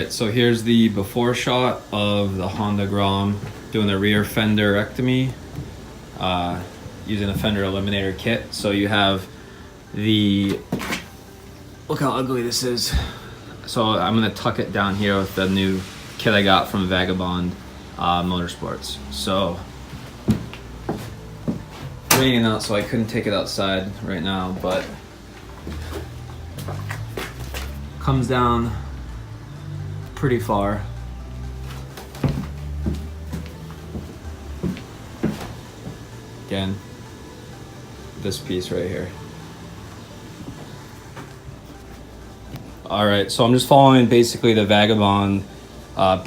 right, so here's the before shot of the Honda Grom doing a rear fender ectomy using a Fender Eliminator kit. So you have the, look how ugly this is. So I'm gonna tuck it down here with the new kit I got from Vagabond Motorsports. So raining out, so I couldn't take it outside right now, but comes down pretty far. Again, this piece right here. All right, so I'm just following basically the Vagabond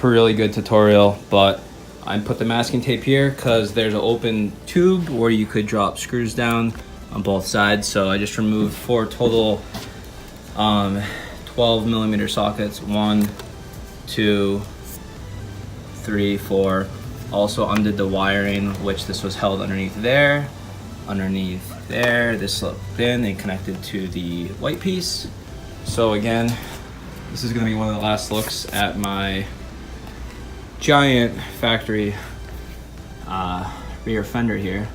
really good tutorial, but I put the masking tape here because there's an open tube where you could drop screws down on both sides. So I just removed 4 total 12 millimeter sockets. 1, 2, 3, 4. Also undid the wiring, which this was held underneath there, this slipped in and connected to the white piece. So again, this is gonna be one of the last looks at my giant factory rear fender here.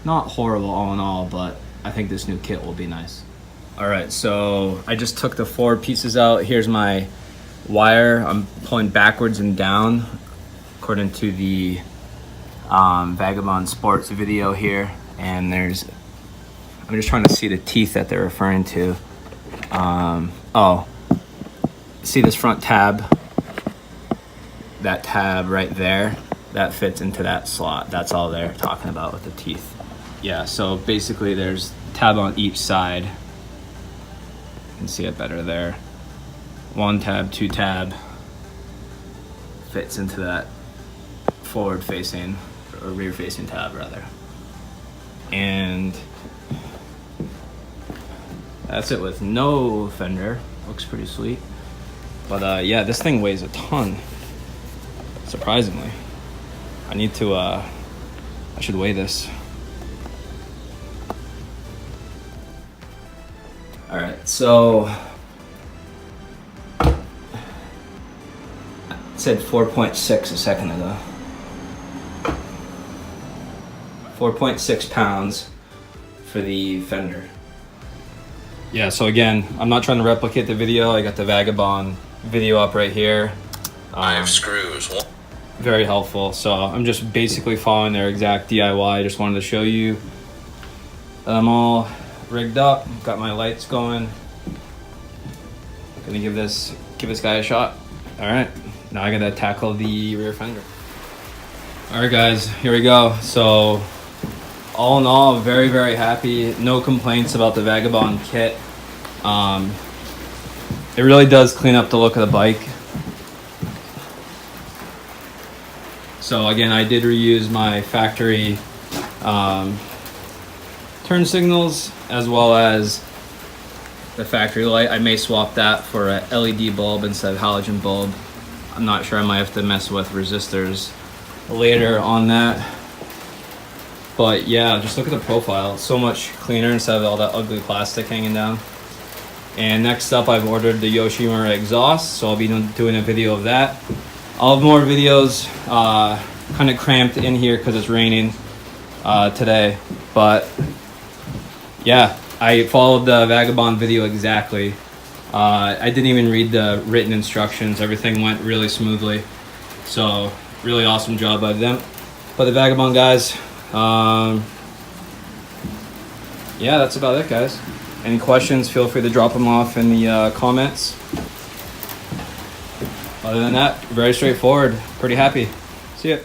Not horrible all in all, but I think this new kit will be nice. All right, so I just took the 4 pieces out. Here's my wire. I'm pulling backwards and down according to the Vagabond Sports video here. And I'm just trying to see the teeth that they're referring to. Oh, see this front tab? That tab right there, that fits into that slot. That's all they're talking about with the teeth. Yeah, so basically there's tab on each side. You can see it better there. 1 tab, 2 tab, fits into that forward facing, or rear facing tab rather. And that's it with no fender. Looks pretty sweet. But yeah, this thing weighs a ton, surprisingly. I should weigh this. All right, so it said 4.6 a second ago. 4.6 pounds for the fender. Yeah, so again, I'm not trying to replicate the video. I got the Vagabond video up right here. I have screws. Very helpful. So I'm just basically following their exact DIY. I just wanted to show you that I'm all rigged up, got my lights going. Gonna give this guy a shot. All right, now I gotta tackle the rear fender. All right guys, here we go. So all in all, very, very happy. No complaints about the Vagabond kit. It really does clean up the look of the bike. So again, I did reuse my factory turn signals as well as the factory light. I may swap that for a LED bulb instead of halogen bulb. I'm not sure, I might have to mess with resistors later on that. But yeah, just look at the profile. It's so much cleaner instead of all that ugly plastic hanging down. And next up, I've ordered the Yoshimura exhaust, so I'll be doing a video of that. I'll have more videos kind of cramped in here because it's raining today. But yeah, I followed the Vagabond video exactly. I didn't even read the written instructions. Everything went really smoothly. So really awesome job by them. But the Vagabond guys, yeah, that's about it, guys. Any questions, feel free to drop them off in the comments. Other than that, very straightforward. Pretty happy. See ya.